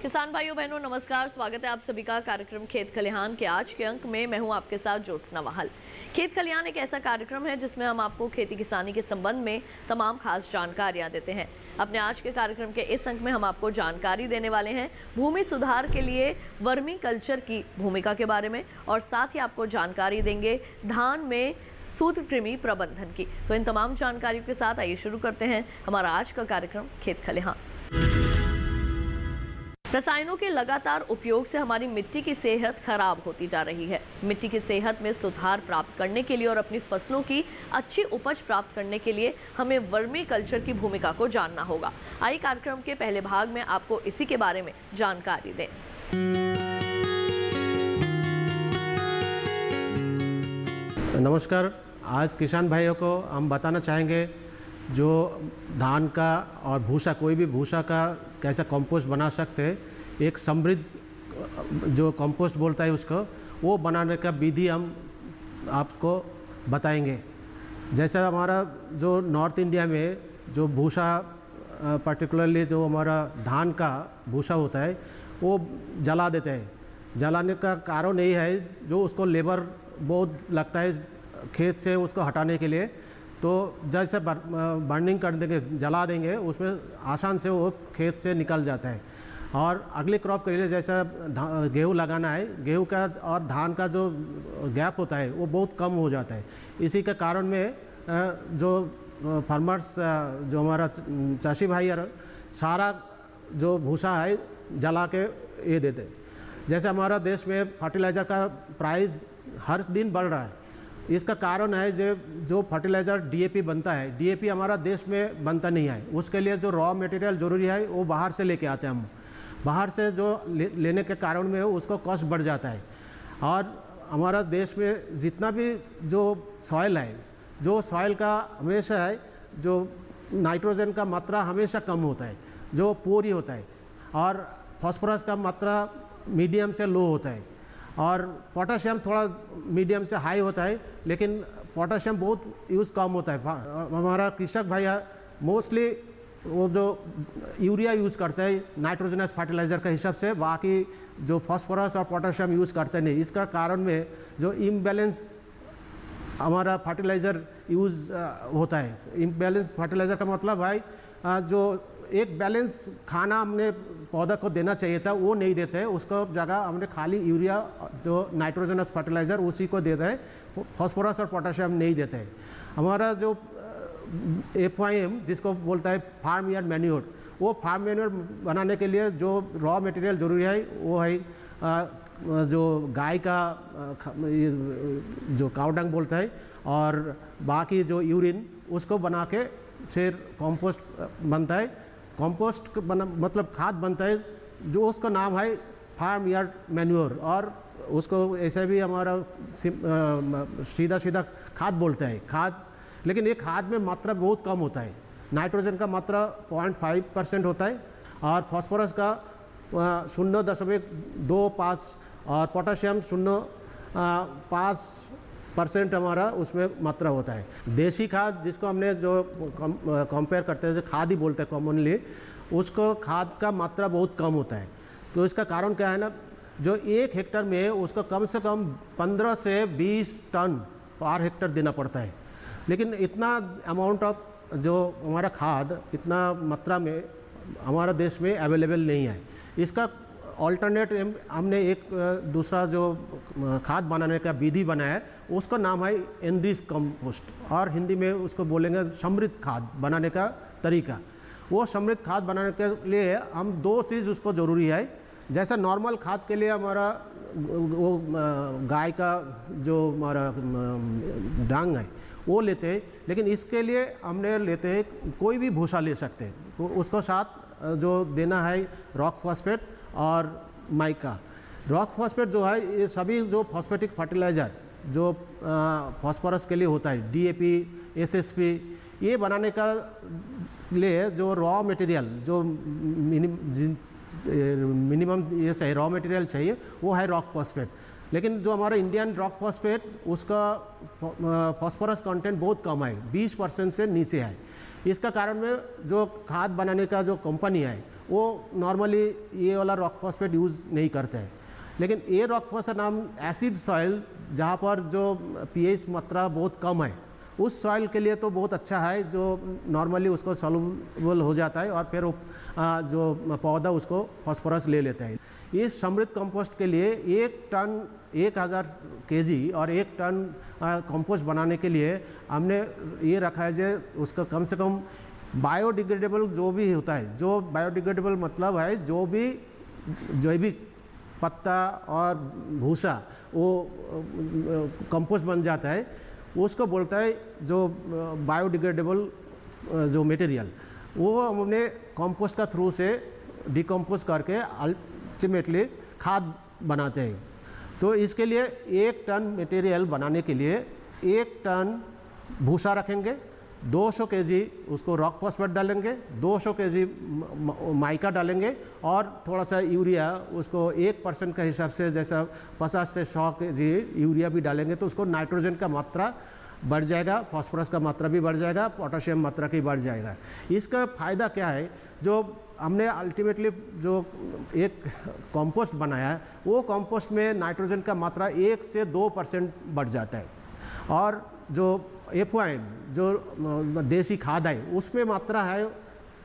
किसान भाइयों बहनों नमस्कार, स्वागत है आप सभी का कार्यक्रम खेत खलिहान के आज के अंक में। मैं हूं आपके साथ ज्योत्सना वाहल। खेत खलिहान एक ऐसा कार्यक्रम है जिसमें हम आपको खेती किसानी के संबंध में तमाम खास जानकारियां देते हैं। अपने आज के कार्यक्रम के इस अंक में हम आपको जानकारी देने वाले हैं भूमि सुधार के लिए वर्मी कल्चर की भूमिका के बारे में, और साथ ही आपको जानकारी देंगे धान में सूत्रकृमि प्रबंधन की। तो इन तमाम जानकारियों के साथ आइए शुरू करते हैं हमारा आज का कार्यक्रम खेत खलिहान। रसायनों के लगातार उपयोग से हमारी मिट्टी की सेहत खराब होती जा रही है। मिट्टी की सेहत में सुधार प्राप्त करने के लिए और अपनी फसलों की अच्छी उपज प्राप्त करने के लिए हमें वर्मी कल्चर की भूमिका को जानना होगा। आइए कार्यक्रम के पहले भाग में आपको इसी के बारे में जानकारी दें। नमस्कार, आज किसान भाइयों को हम बताना चाहेंगे जो धान का और भूसा, कोई भी भूसा का कैसा कंपोस्ट बना सकते हैं। एक समृद्ध जो कंपोस्ट बोलता है उसको, वो बनाने का विधि हम आपको बताएंगे। जैसा हमारा जो नॉर्थ इंडिया में जो भूसा, पर्टिकुलरली जो हमारा धान का भूसा होता है वो जला देते हैं। जलाने का कारण यही है जो उसको लेबर बहुत लगता है खेत से उसको हटाने के लिए, तो जैसे बर्निंग कर देंगे, जला देंगे, उसमें आसान से वो खेत से निकल जाता है। और अगले क्रॉप के लिए जैसा गेहूँ लगाना है, गेहूँ का और धान का जो गैप होता है वो बहुत कम हो जाता है। इसी के कारण में जो फार्मर्स, जो हमारा चाषी भाई और सारा जो भूसा है जला के ये देते हैं। जैसे हमारा देश में फर्टिलाइज़र का प्राइस हर दिन बढ़ रहा है। इसका कारण है जो फर्टिलाइज़र डीएपी बनता है, डीएपी हमारा देश में बनता नहीं है। उसके लिए जो रॉ मटेरियल ज़रूरी है वो बाहर से लेके आते हैं हम। बाहर से जो लेने के कारण में उसको कॉस्ट बढ़ जाता है। और हमारा देश में जितना भी जो सॉइल है, जो सॉइल का हमेशा है जो नाइट्रोजन का मात्रा हमेशा कम होता है, जो पोरी होता है, और फास्फोरस का मात्रा मीडियम से लो होता है, और पोटाशियम थोड़ा मीडियम से हाई होता है, लेकिन पोटाशियम बहुत यूज़ कम होता है। हमारा कृषक भाई मोस्टली वो जो यूरिया यूज़ करते हैं नाइट्रोजनस फर्टिलाइज़र के हिसाब से, बाकी जो फास्फोरस और पोटाशियम यूज़ करते नहीं। इसका कारण में जो इम्बैलेंस हमारा फर्टिलाइज़र यूज़ होता है। इम्बैलेंस फर्टिलाइज़र का मतलब है जो एक बैलेंस खाना हमने पौधा को देना चाहिए था वो नहीं देते हैं, उसको जगह हमने खाली यूरिया जो नाइट्रोजनस फर्टिलाइज़र उसी को देते हैं, फास्फोरस और पोटाशियम नहीं देते हैं। हमारा जो FYM जिसको बोलता है फार्म यार्ड मैन्योर, वो फार्म मैन्योर बनाने के लिए जो रॉ मटेरियल ज़रूरी है वो है जो गाय का जो काउ डंग बोलता है, और बाकी जो यूरिन उसको बना के फिर कंपोस्ट बनता है। कंपोस्ट बना मतलब खाद बनता है जो उसका नाम है फार्म यार्ड मैन्योर, और उसको ऐसे भी हमारा सीधा सीधा खाद बोलते हैं खाद। लेकिन ये खाद में मात्रा बहुत कम होता है। नाइट्रोजन का मात्रा 0.5% होता है, और फास्फोरस का 0.25 और पोटाशियम 0.5% हमारा उसमें मात्रा होता है। देसी खाद जिसको हमने जो कंपेयर करते हैं, जो खाद ही बोलते हैं कॉमनली, उसको खाद का मात्रा बहुत कम होता है। तो इसका कारण क्या है ना, जो 1 हेक्टर में उसको कम से कम 15 से 20 टन पर हेक्टर देना पड़ता है। लेकिन इतना अमाउंट ऑफ जो हमारा खाद इतना मात्रा में हमारा देश में अवेलेबल नहीं है। इसका ऑल्टरनेट हमने एक दूसरा जो खाद बनाने का विधि बनाया है, उसका नाम है एनरिच कंपोस्ट, और हिंदी में उसको बोलेंगे समृद्ध खाद बनाने का तरीका। वो समृद्ध खाद बनाने के लिए हम 2 चीज़ उसको ज़रूरी है। जैसा नॉर्मल खाद के लिए हमारा वो गाय का जो हमारा डांग है वो लेते हैं, लेकिन इसके लिए हमने लेते हैं कोई भी भूसा ले सकते हैं। तो उसको साथ जो देना है रॉक फॉस्फेट और माइका। रॉक फॉस्फेट जो है ये सभी जो फॉस्फेटिक फर्टिलाइज़र जो फास्फोरस के लिए होता है, DAP, SSP, ये बनाने का लिए जो रॉ मटेरियल जो मिनिमम ये चाहिए, रॉ मटेरियल चाहिए, वो है रॉक फॉस्फेट। लेकिन जो हमारा इंडियन रॉक फॉस्फेट उसका फास्फोरस कंटेंट बहुत कम है, 20% से नीचे है। इसका कारण में जो खाद बनाने का जो कंपनी है वो नॉर्मली ये वाला रॉक फॉस्फेट यूज़ नहीं करते हैं। लेकिन ये रॉक फॉस्फेट नाम एसिड सॉइल, जहाँ पर जो पीएच मात्रा बहुत कम है, उस सॉइल के लिए तो बहुत अच्छा है, जो नॉर्मली उसको सॉल्युबल हो जाता है और फिर वो जो पौधा उसको फास्फोरस ले लेता है। इस समृद्ध कंपोस्ट के लिए 1 टन 1000 केजी और 1 टन कंपोस्ट बनाने के लिए हमने ये रखा है जो उसका कम से कम बायोडिग्रेडेबल जो भी होता है, जो बायोडिग्रेडेबल मतलब है जो भी जैविक पत्ता और भूसा वो कंपोस्ट बन जाता है, उसको बोलता है जो बायोडिग्रेडेबल जो मटेरियल, वो हमने कंपोस्ट का थ्रू से डिकम्पोज करके अल्टीमेटली खाद बनाते हैं। तो इसके लिए 1 टन मटेरियल बनाने के लिए 1 टन भूसा रखेंगे, 200 केजी उसको रॉक फॉस्फेट डालेंगे, 200 केजी माइका डालेंगे और थोड़ा सा यूरिया उसको 1% के हिसाब से, जैसा 50 से 100 केजी यूरिया भी डालेंगे तो उसको नाइट्रोजन का मात्रा बढ़ जाएगा, फास्फोरस का मात्रा भी बढ़ जाएगा, पोटेशियम मात्रा की बढ़ जाएगा। इसका फ़ायदा क्या है, जो हमने अल्टीमेटली जो एक कंपोस्ट बनाया है वो कंपोस्ट में नाइट्रोजन का मात्रा 1 से 2% बढ़ जाता है और जो एफओआईएम जो देसी खाद है उसमें मात्रा है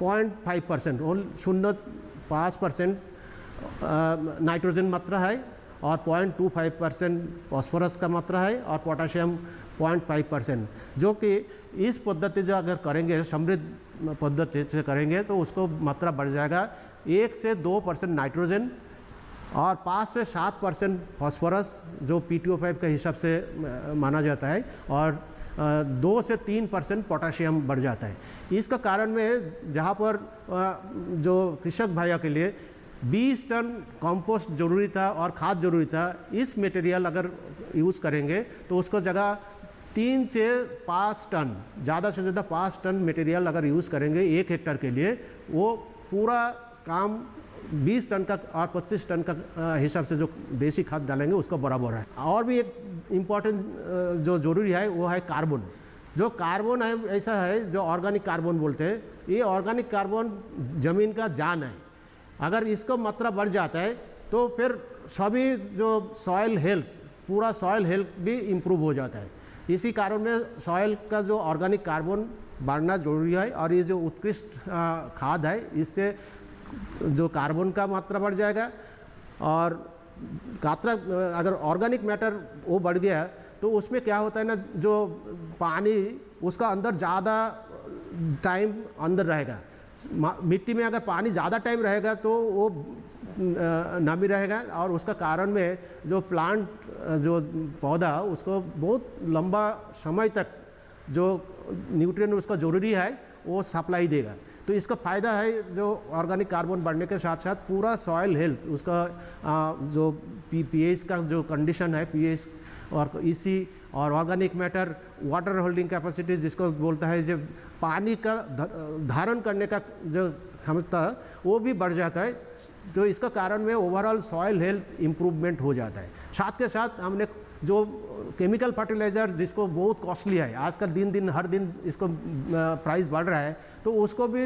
0.5% और 0.5% नाइट्रोजन मात्रा है और 0.25% फास्फोरस का मात्रा है और पोटेशियम 0.5%, जो कि इस पद्धति जो अगर करेंगे, समृद्ध पद्धति से करेंगे तो उसको मात्रा बढ़ जाएगा 1 से 2% नाइट्रोजन और 5 से 7% फास्फोरस जो P2O5 के हिसाब से माना जाता है और 2 से 3% पोटेशियम बढ़ जाता है। इसका कारण में जहाँ पर जो कृषक भाइयों के लिए 20 टन कंपोस्ट जरूरी था और खाद जरूरी था, इस मटेरियल अगर यूज़ करेंगे तो उसको जगह 3 से 5 टन, ज़्यादा से ज़्यादा 5 टन मटेरियल अगर यूज़ करेंगे 1 हेक्टेयर के लिए, वो पूरा काम 20 टन का और 25 टन का हिसाब से जो देसी खाद डालेंगे उसको बराबर है। और भी एक इम्पॉर्टेंट जो ज़रूरी है वो है कार्बन। जो कार्बन है ऐसा है जो ऑर्गेनिक कार्बन बोलते हैं, ये ऑर्गेनिक कार्बन ज़मीन का जान है। अगर इसको मात्रा बढ़ जाता है तो फिर सभी जो सॉइल हेल्थ, पूरा सॉइल हेल्थ भी इम्प्रूव हो जाता है। इसी कारण में सॉइल का जो ऑर्गेनिक कार्बन बढ़ना जरूरी है और ये जो उत्कृष्ट खाद है इससे जो कार्बन का मात्रा बढ़ जाएगा और मात्रा अगर ऑर्गेनिक मैटर वो बढ़ गया तो उसमें क्या होता है ना, जो पानी उसका अंदर ज़्यादा टाइम अंदर रहेगा। मिट्टी में अगर पानी ज़्यादा टाइम रहेगा तो वो नमी रहेगा और उसका कारण में जो प्लांट जो पौधा उसको बहुत लंबा समय तक जो न्यूट्रिएंट उसका ज़रूरी है वो सप्लाई देगा। तो इसका फ़ायदा है जो ऑर्गेनिक कार्बन बढ़ने के साथ साथ पूरा सॉइल हेल्थ, उसका जो पीएच का जो कंडीशन है, पीएच और इसी और organic matter, water holding capacity जिसको बोलता है, जो पानी का धारण करने का जो क्षमता वो भी बढ़ जाता है। तो इसका कारण में ओवरऑल सॉइल हेल्थ इम्प्रूवमेंट हो जाता है। साथ के साथ हमने जो केमिकल फर्टिलाइज़र जिसको बहुत कॉस्टली है, आजकल हर दिन इसको प्राइस बढ़ रहा है, तो उसको भी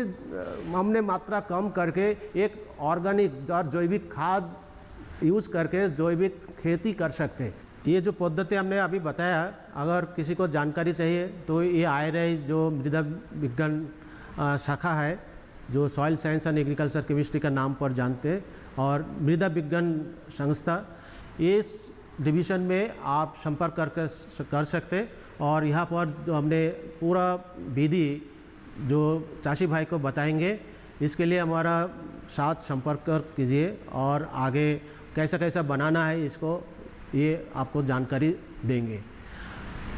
हमने मात्रा कम करके एक ऑर्गेनिक और जैविक खाद यूज़ करके जैविक खेती कर सकते हैं। ये जो पद्धति हमने अभी बताया, अगर किसी को जानकारी चाहिए तो ये IRI जो मृदा विज्ञान शाखा है, जो soil science and agriculture chemistry का नाम पर जानते हैं, और मृदा विज्ञान संस्था, इस डिवीज़न में आप संपर्क कर सकते। और यहाँ पर जो हमने पूरा विधि जो चाची भाई को बताएंगे, इसके लिए हमारा साथ संपर्क कीजिए और आगे कैसा कैसा बनाना है इसको ये आपको जानकारी देंगे।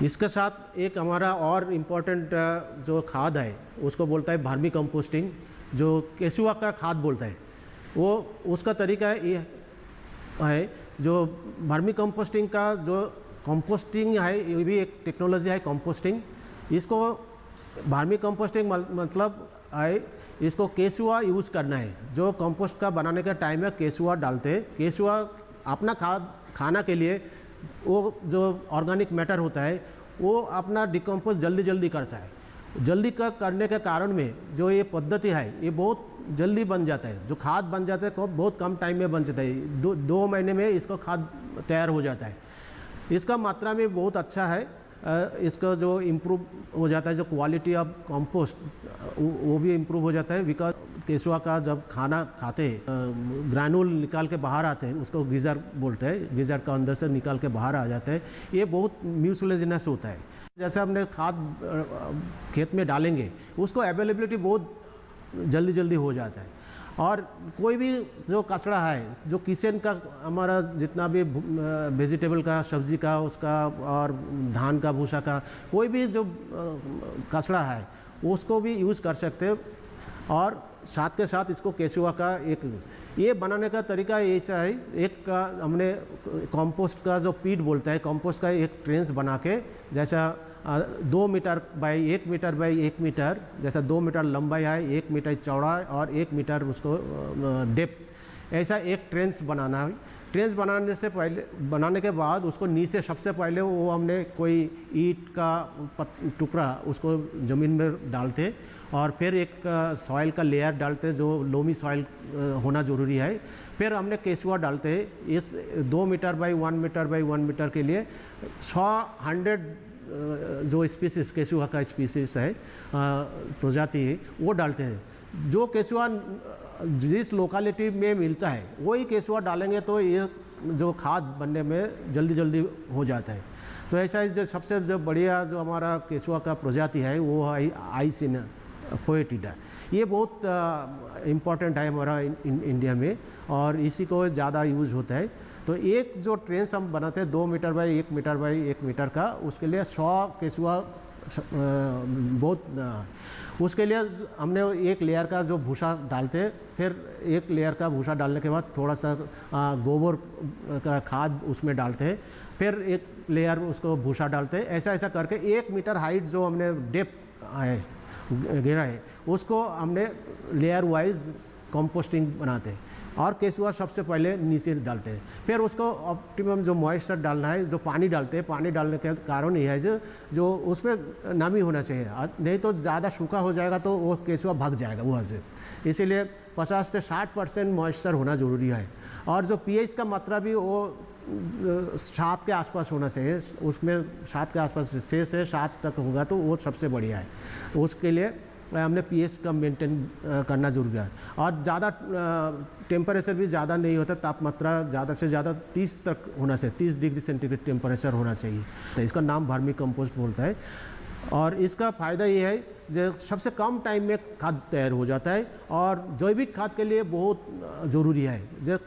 इसके साथ एक हमारा और इम्पोर्टेंट जो खाद है उसको बोलता है वर्मी कंपोस्टिंग, जो केचुआ का खाद बोलता है। वो उसका तरीका ये है, जो वर्मी कंपोस्टिंग का जो कंपोस्टिंग है ये भी एक टेक्नोलॉजी है कंपोस्टिंग। इसको वर्मी कंपोस्टिंग मतलब है इसको केचुआ यूज़ करना है। जो कंपोस्ट का बनाने का टाइम है केचुआ डालते हैं। केचुआ अपना खाना के लिए वो जो ऑर्गेनिक मैटर होता है वो अपना डिकम्पोज जल्दी करता है। जल्दी करने के कारण में जो ये पद्धति है ये बहुत जल्दी बन जाता है। जो खाद बन जाता है बहुत कम टाइम में बन जाता है, 2 महीने में इसको खाद तैयार हो जाता है। इसका मात्रा में बहुत अच्छा है। इसका जो इम्प्रूव हो जाता है, जो क्वालिटी ऑफ कंपोस्ट वो भी इम्प्रूव हो जाता है। बिकॉज केचुआ का जब खाना खाते हैं ग्रैनुल निकाल के बाहर आते हैं, उसको गीजर बोलते हैं, गीजर का अंदर से निकाल के बाहर आ जाते हैं। ये बहुत म्यूसिलेजिनस होता है। जैसे हमने खाद खेत में डालेंगे उसको अवेलेबिलिटी बहुत जल्दी हो जाता है। और कोई भी जो कचरा है, जो किचन का हमारा जितना भी वेजिटेबल का, सब्जी का, उसका और धान का भूसा का कोई भी जो कचरा है उसको भी यूज़ कर सकते हैं। और साथ के साथ इसको केचुआ का ये बनाने का तरीका ऐसा है। एक का हमने कंपोस्ट का जो पीट बोलता है, कंपोस्ट का एक ट्रेंच बना के, जैसा 2 metre by 1 metre by 1 metre, जैसा 2 मीटर लंबाई है, 1 मीटर चौड़ा और 1 मीटर उसको डेप्थ, ऐसा एक ट्रेंच बनाना है। ट्रेंच बनाने के बाद उसको नीचे सबसे पहले वो हमने कोई ईंट का टुकड़ा उसको ज़मीन में डालते और फिर एक सॉइल का लेयर डालते, जो लोमी सॉइल होना ज़रूरी है। फिर हमने केचुआ डालते हैं। इस 2 metre by 1 metre by 1 metre के लिए 100 जो स्पीसीज केचुआ का स्पीसीज है, प्रजाति है, वो डालते हैं। जो केचुआ जिस लोकेलिटी में मिलता है वही केचुआ डालेंगे तो ये जो खाद बनने में जल्दी हो जाता है। तो ऐसा जो सबसे जो बढ़िया जो हमारा केचुआ का प्रजाति है वो है आइसिना फोएटिडा। ये बहुत इम्पॉर्टेंट है हमारा इंडिया में और इसी को ज़्यादा यूज़ होता है। तो एक जो ट्रेंच हम बनाते हैं 2 metre by 1 metre by 1 metre का, उसके लिए 100 केचुआ बहुत, उसके लिए हमने एक लेयर का जो भूसा डालते हैं, फिर एक लेयर का भूसा डालने के बाद थोड़ा सा गोबर का खाद उसमें डालते हैं, फिर एक लेयर उसको भूसा डालते हैं। ऐसा करके 1 मीटर हाइट जो हमने डेप्थ है घेरा है उसको हमने लेयर वाइज कंपोस्टिंग बनाते हैं। और केचुआ सबसे पहले नीचे डालते हैं, फिर उसको ऑप्टिमम जो मॉइस्चर डालना है, जो पानी डालते हैं, पानी डालने के कारण ये है जो उसमें नमी होना चाहिए, नहीं तो ज़्यादा सूखा हो जाएगा तो वो केचुआ भाग जाएगा वहाँ से। इसीलिए 50 से 60% मॉइस्चर होना ज़रूरी है। और जो pH का मात्रा भी वो 7 के आसपास होना चाहिए, उसमें 7 के आसपास 6 से 7 तक होगा तो वो सबसे बढ़िया है। उसके लिए हमने pH का मेंटेन करना जरूरी है। और ज़्यादा टेम्परेचर भी ज़्यादा नहीं होता, तापमात्रा ज़्यादा से ज़्यादा 30 तक होना चाहिए, 30 डिग्री सेंटीग्रेड टेम्परेचर होना चाहिए। तो इसका नाम वर्मी कंपोस्ट बोलता है। और इसका फ़ायदा ये है जो सबसे कम टाइम में खाद तैयार हो जाता है और जैविक खाद के लिए बहुत ज़रूरी है। जो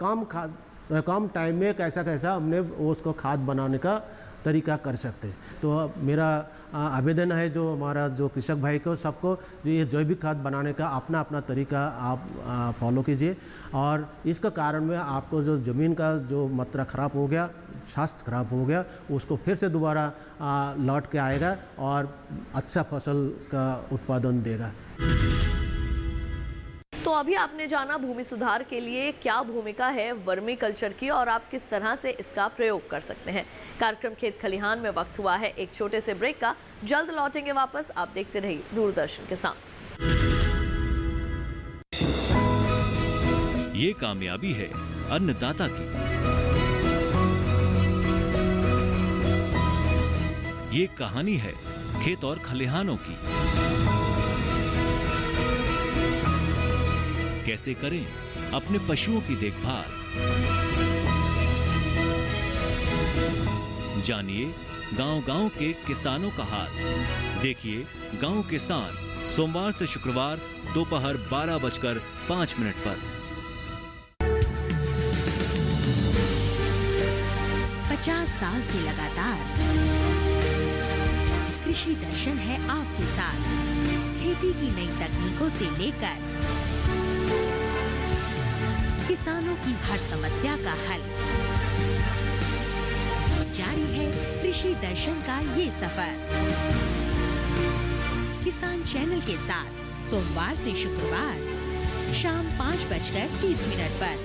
कम टाइम में कैसा हमने उसको खाद बनाने का तरीका कर सकते हैं। तो मेरा आवेदन है जो हमारा जो कृषक भाई को सबको ये जैविक खाद बनाने का अपना तरीका आप फॉलो कीजिए। और इसका कारण में आपको जो ज़मीन का जो मात्रा ख़राब हो गया, स्वास्थ्य खराब हो गया, उसको फिर से दोबारा लौट के आएगा और अच्छा फसल का उत्पादन देगा। तो अभी आपने जाना भूमि सुधार के लिए क्या भूमिका है वर्मी कल्चर की और आप किस तरह से इसका प्रयोग कर सकते हैं। कार्यक्रम खेत खलिहान में वक्त हुआ है एक छोटे से ब्रेक का। जल्द लौटेंगे वापस। आप देखते रहिए दूरदर्शन के साथ। ये कामयाबी है अन्नदाता की, ये कहानी है खेत और खलिहानों की। कैसे करें अपने पशुओं की देखभाल, जानिए गांव-गांव के किसानों का हाल। देखिए गांव किसान सोमवार से शुक्रवार दोपहर 12:05 पर। 50 साल से लगातार कृषि दर्शन है आपके साथ। खेती की नई तकनीकों से लेकर किसानों की हर समस्या का हल। जारी है कृषि दर्शन का ये सफर। किसान चैनल के साथ सोमवार से शुक्रवार शाम 5:30 पर।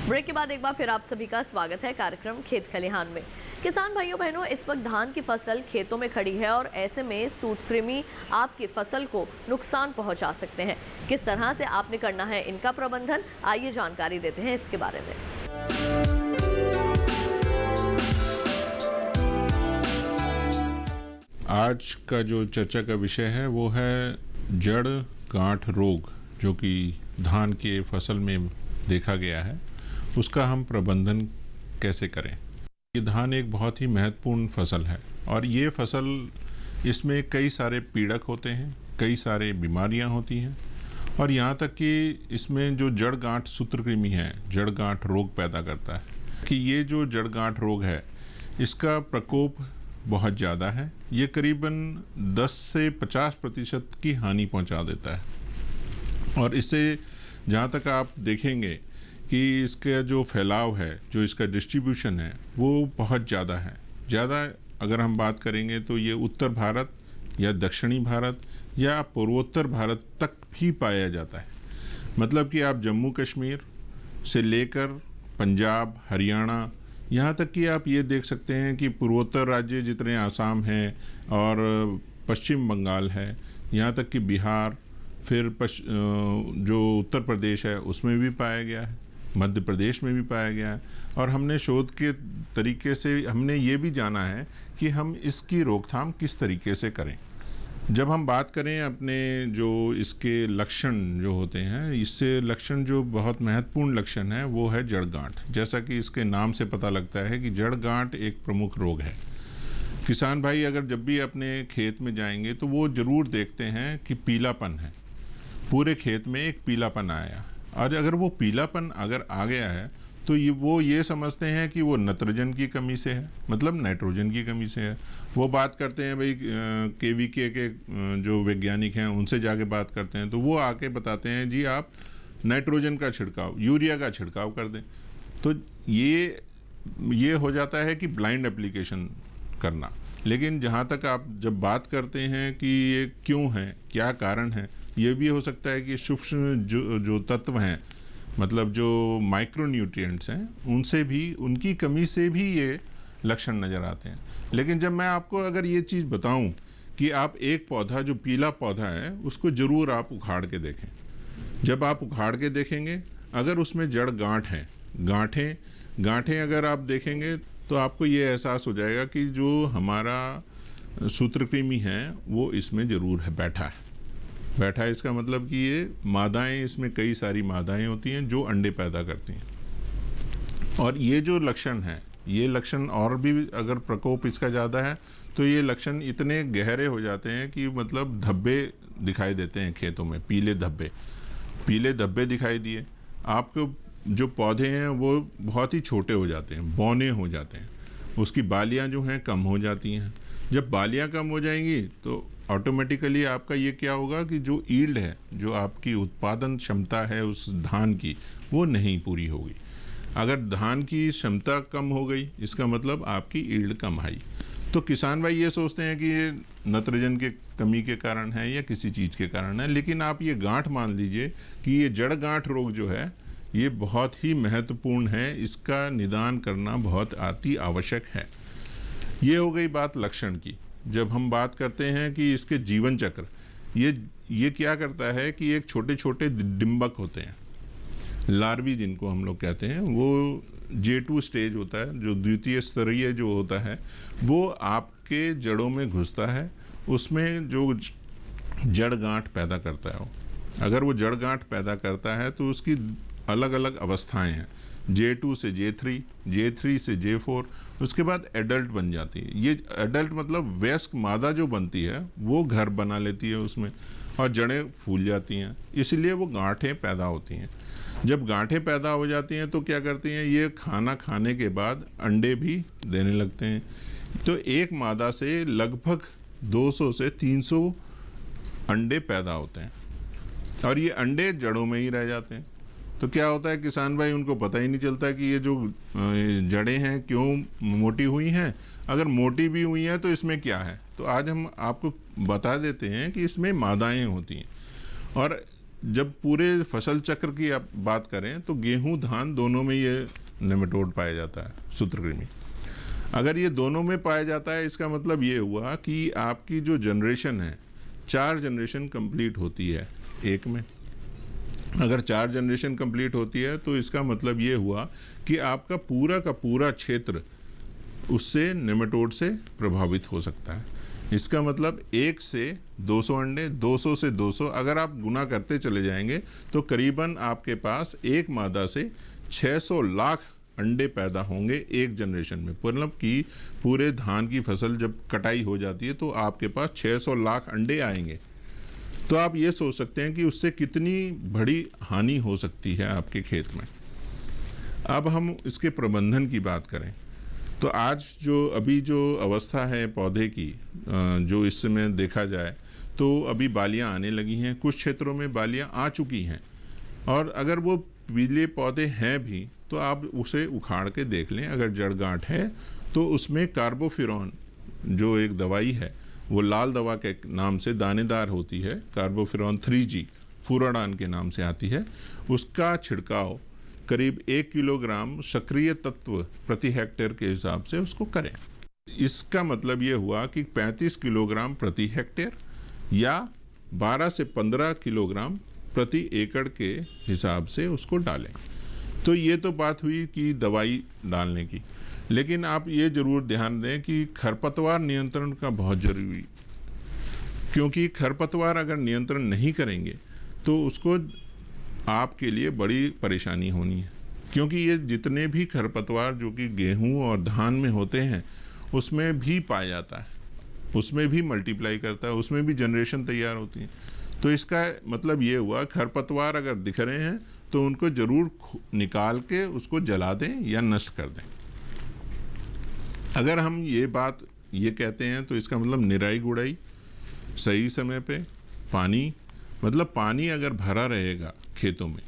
ब्रेक के बाद एक बार फिर आप सभी का स्वागत है कार्यक्रम खेत खलिहान में। किसान भाइयों बहनों, इस वक्त धान की फसल खेतों में खड़ी है और ऐसे में सूत्रकृमि आपकी फसल को नुकसान पहुंचा सकते हैं। किस तरह से आपने करना है इनका प्रबंधन, आइए जानकारी देते हैं इसके बारे में। आज का जो चर्चा का विषय है वो है जड़ गांठ रोग, जो कि धान के फसल में देखा गया है, उसका हम प्रबंधन कैसे करें। ये धान एक बहुत ही महत्वपूर्ण फसल है और ये फसल, इसमें कई सारे पीड़क होते हैं, कई सारे बीमारियां होती हैं और यहाँ तक कि इसमें जो जड़ गांठ सूत्रकृमि है, जड़ गांठ रोग पैदा करता है कि ये जो जड़ गांठ रोग है इसका प्रकोप बहुत ज़्यादा है। ये करीबन 10 से 50% की हानि पहुंचा देता है और इससे जहाँ तक आप देखेंगे कि इसका जो फैलाव है, जो इसका डिस्ट्रीब्यूशन है, वो बहुत ज़्यादा है। ज़्यादा अगर हम बात करेंगे तो ये उत्तर भारत या दक्षिणी भारत या पूर्वोत्तर भारत तक भी पाया जाता है। मतलब कि आप जम्मू कश्मीर से लेकर पंजाब, हरियाणा, यहाँ तक कि आप ये देख सकते हैं कि पूर्वोत्तर राज्य जितने आसाम हैं और पश्चिम बंगाल है, यहाँ तक कि बिहार, फिर जो उत्तर प्रदेश है उसमें भी पाया गया है, मध्य प्रदेश में भी पाया गया है और हमने शोध के तरीके से हमने ये भी जाना है कि हम इसकी रोकथाम किस तरीके से करें। जब हम बात करें अपने जो इसके लक्षण जो होते हैं, इससे लक्षण जो बहुत महत्वपूर्ण लक्षण है वो है जड़ गांठ। जैसा कि इसके नाम से पता लगता है कि जड़ गांठ एक प्रमुख रोग है। किसान भाई अगर जब भी अपने खेत में जाएंगे तो वो ज़रूर देखते हैं कि पीलापन है, पूरे खेत में एक पीलापन आया और अगर वो पीलापन अगर आ गया है तो वो ये समझते हैं कि वो नाइट्रोजन की कमी से है, मतलब नाइट्रोजन की कमी से है। वो बात करते हैं भाई KVK के जो वैज्ञानिक हैं उनसे जाके बात करते हैं तो वो आके बताते हैं जी आप नाइट्रोजन का छिड़काव, यूरिया का छिड़काव कर दें। तो ये हो जाता है कि ब्लाइंड एप्लीकेशन करना। लेकिन जहाँ तक आप जब बात करते हैं कि ये क्यों है, क्या कारण है, ये भी हो सकता है कि सूक्ष्म जो तत्व हैं, मतलब जो माइक्रोन्यूट्रिएंट्स हैं, उनसे भी, उनकी कमी से भी ये लक्षण नज़र आते हैं। लेकिन जब मैं आपको अगर ये चीज़ बताऊं कि आप एक पौधा, जो पीला पौधा है, उसको ज़रूर आप उखाड़ के देखें। जब आप उखाड़ के देखेंगे, अगर उसमें जड़ गांठ हैं, गांठें अगर आप देखेंगे तो आपको ये एहसास हो जाएगा कि जो हमारा सूत्रकृमि है वो इसमें ज़रूर है, बैठा है। इसका मतलब कि ये मादाएं, इसमें कई सारी मादाएं होती हैं जो अंडे पैदा करती हैं। और ये जो लक्षण है, ये लक्षण और भी अगर प्रकोप इसका ज़्यादा है तो ये लक्षण इतने गहरे हो जाते हैं कि मतलब धब्बे दिखाई देते हैं खेतों में, पीले धब्बे दिखाई दिए। आपको जो पौधे हैं वो बहुत ही छोटे हो जाते हैं, बौने हो जाते हैं, उसकी बालियाँ जो हैं कम हो जाती हैं। जब बालियाँ कम हो जाएंगी तो ऑटोमेटिकली आपका ये क्या होगा कि जो ईल्ड है, जो आपकी उत्पादन क्षमता है उस धान की, वो नहीं पूरी होगी। अगर धान की क्षमता कम हो गई, इसका मतलब आपकी ईल्ड कम आई। तो किसान भाई ये सोचते हैं कि ये नाइट्रोजन के कमी के कारण है या किसी चीज़ के कारण है, लेकिन आप ये गांठ मान लीजिए कि ये जड़ गांठ रोग जो है ये बहुत ही महत्वपूर्ण है, इसका निदान करना बहुत अति आवश्यक है। ये हो गई बात लक्षण की। जब हम बात करते हैं कि इसके जीवन चक्र, ये क्या करता है कि एक छोटे छोटे डिम्बक होते हैं, लार्वी जिनको हम लोग कहते हैं, वो J2 स्टेज होता है, जो द्वितीय स्तरीय जो होता है, वो आपके जड़ों में घुसता है, उसमें जो जड़ गांठ पैदा करता है। अगर वो जड़ गांठ पैदा करता है तो उसकी अलग अलग अवस्थाएं हैं, J2 से J3, J3 से J4, उसके बाद एडल्ट बन जाती है। ये एडल्ट मतलब वयस्क मादा जो बनती है वो घर बना लेती है उसमें और जड़ें फूल जाती हैं, इसलिए वो गांठें पैदा होती हैं। जब गांठें पैदा हो जाती हैं तो क्या करती हैं, ये खाना खाने के बाद अंडे भी देने लगते हैं। तो एक मादा से लगभग 200 से 300 अंडे पैदा होते हैं और ये अंडे जड़ों में ही रह जाते हैं। तो क्या होता है, किसान भाई उनको पता ही नहीं चलता कि ये जो जड़ें हैं क्यों मोटी हुई हैं, अगर मोटी भी हुई हैं तो इसमें क्या है। तो आज हम आपको बता देते हैं कि इसमें मादाएं होती हैं। और जब पूरे फसल चक्र की आप बात करें तो गेहूं धान दोनों में ये नेमेटोड पाया जाता है, सूत्रकृमि। अगर ये दोनों में पाया जाता है, इसका मतलब ये हुआ कि आपकी जो जनरेशन है, 4 जनरेशन कंप्लीट होती है एक में। अगर 4 जनरेशन कंप्लीट होती है तो इसका मतलब ये हुआ कि आपका पूरा का पूरा क्षेत्र उससे नेमेटोड से प्रभावित हो सकता है। इसका मतलब 1 से 200 अंडे, 200 से 200, अगर आप गुना करते चले जाएंगे तो करीबन आपके पास एक मादा से 600 लाख अंडे पैदा होंगे एक जनरेशन में। मतलब कि पूरे धान की फसल जब कटाई हो जाती है तो आपके पास 600 लाख अंडे आएंगे। तो आप ये सोच सकते हैं कि उससे कितनी बड़ी हानि हो सकती है आपके खेत में। अब हम इसके प्रबंधन की बात करें तो आज जो अवस्था है पौधे की, जो इस समय देखा जाए तो अभी बालियां आने लगी हैं, कुछ क्षेत्रों में बालियां आ चुकी हैं, और अगर वो पीले पौधे हैं भी तो आप उसे उखाड़ के देख लें। अगर जड़ गांठ है तो उसमें कार्बोफिरॉन जो एक दवाई है, वो लाल दवा के नाम से दानेदार होती है, कार्बोफिरॉन 3G फुराडान के नाम से आती है, उसका छिड़काव करीब 1 किलोग्राम सक्रिय तत्व प्रति हेक्टेयर के हिसाब से उसको करें। इसका मतलब ये हुआ कि 35 किलोग्राम प्रति हेक्टेयर या 12 से 15 किलोग्राम प्रति एकड़ के हिसाब से उसको डालें। तो ये तो बात हुई कि दवाई डालने की, लेकिन आप ये ज़रूर ध्यान दें कि खरपतवार नियंत्रण का बहुत ज़रूरी, क्योंकि खरपतवार अगर नियंत्रण नहीं करेंगे तो उसको आपके लिए बड़ी परेशानी होनी है। क्योंकि ये जितने भी खरपतवार जो कि गेहूं और धान में होते हैं उसमें भी पाया जाता है, उसमें भी मल्टीप्लाई करता है, उसमें भी जनरेशन तैयार होती है। तो इसका मतलब ये हुआ खरपतवार अगर दिख रहे हैं तो उनको ज़रूर निकाल के उसको जला दें या नष्ट कर दें। अगर हम ये बात ये कहते हैं तो इसका मतलब निराई गुड़ाई सही समय पे, पानी, मतलब पानी अगर भरा रहेगा खेतों में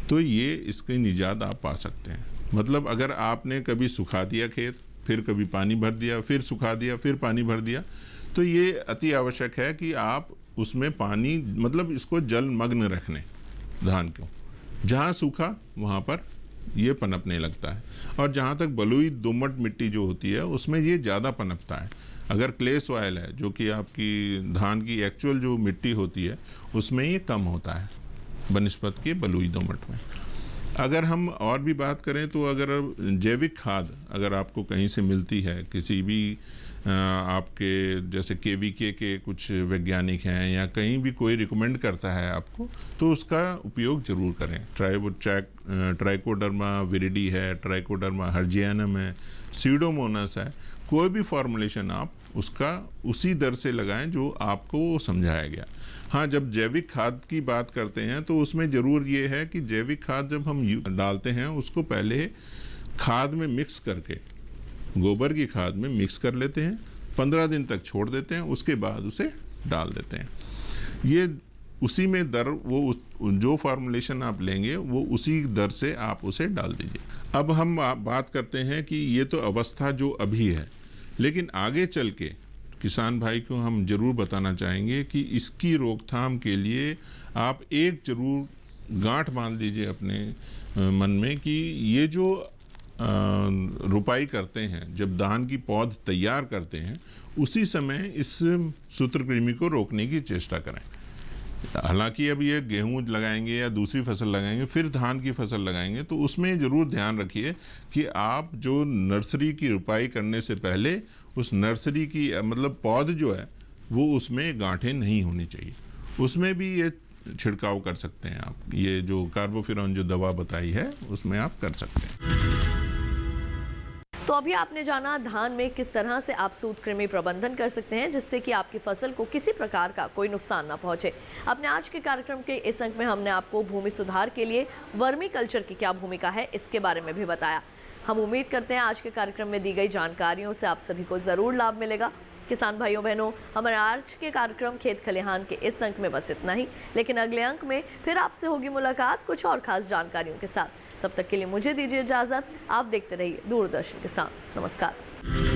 तो ये इसकी निजात आप पा सकते हैं। मतलब अगर आपने कभी सुखा दिया खेत, फिर कभी पानी भर दिया, फिर सुखा दिया, फिर पानी भर दिया, तो ये अति आवश्यक है कि आप उसमें पानी, मतलब इसको जलमग्न रखने धान को। जहाँ सूखा वहाँ पर ये पनपने लगता है, और जहाँ तक बलुई दोमट मिट्टी जो होती है उसमें ये ज़्यादा पनपता है। अगर क्ले सॉइल है जो कि आपकी धान की एक्चुअल जो मिट्टी होती है उसमें ये कम होता है बनिस्बत के बलुई दोमट में। अगर हम और भी बात करें तो अगर जैविक खाद अगर आपको कहीं से मिलती है, किसी भी आपके जैसे KVK के कुछ वैज्ञानिक हैं या कहीं भी कोई रिकमेंड करता है आपको, तो उसका उपयोग ज़रूर करें। ट्राइकोडर्मा विरिडी है, ट्राइकोडर्मा हर्जियानम है, सीडोमोनास है, कोई भी फॉर्मुलेशन आप उसका उसी दर से लगाएं जो आपको समझाया गया। हाँ, जब जैविक खाद की बात करते हैं तो उसमें ज़रूर ये है कि जैविक खाद जब हम डालते हैं उसको पहले खाद में मिक्स करके, गोबर की खाद में मिक्स कर लेते हैं, 15 दिन तक छोड़ देते हैं, उसके बाद उसे डाल देते हैं। ये उसी में दर, वो जो फार्मूलेशन आप लेंगे वो उसी दर से आप उसे डाल दीजिए। अब हम बात करते हैं कि ये तो अवस्था जो अभी है, लेकिन आगे चल के किसान भाई को हम जरूर बताना चाहेंगे कि इसकी रोकथाम के लिए आप एक जरूर गांठ बांध लीजिए अपने मन में कि ये जो रुपाई करते हैं, जब धान की पौध तैयार करते हैं उसी समय इस सूत्रकृमि को रोकने की चेष्टा करें। हालांकि अब ये गेहूं लगाएंगे या दूसरी फसल लगाएंगे, फिर धान की फसल लगाएंगे, तो उसमें ज़रूर ध्यान रखिए कि आप जो नर्सरी की रुपाई करने से पहले उस नर्सरी की मतलब पौध जो है वो उसमें गांठें नहीं होनी चाहिए, उसमें भी ये छिड़काव कर सकते हैं आप। ये जो कार्बोफिरॉन जो दवा बताई है उसमें आप कर सकते हैं। तो अभी आपने जाना धान में किस तरह से आप सूत्रकृमि प्रबंधन कर सकते हैं जिससे कि आपकी फसल को किसी प्रकार का कोई नुकसान ना पहुंचे। अपने आज के कार्यक्रम के इस अंक में हमने आपको भूमि सुधार के लिए वर्मी कल्चर की क्या भूमिका है इसके बारे में भी बताया। हम उम्मीद करते हैं आज के कार्यक्रम में दी गई जानकारियों से आप सभी को ज़रूर लाभ मिलेगा। किसान भाइयों बहनों, हमारे आज के कार्यक्रम खेत खलिहान के इस अंक में बस इतना ही, लेकिन अगले अंक में फिर आपसे होगी मुलाकात कुछ और खास जानकारियों के साथ। तब तक के लिए मुझे दीजिए इजाज़त। आप देखते रहिए दूरदर्शन किसान। नमस्कार।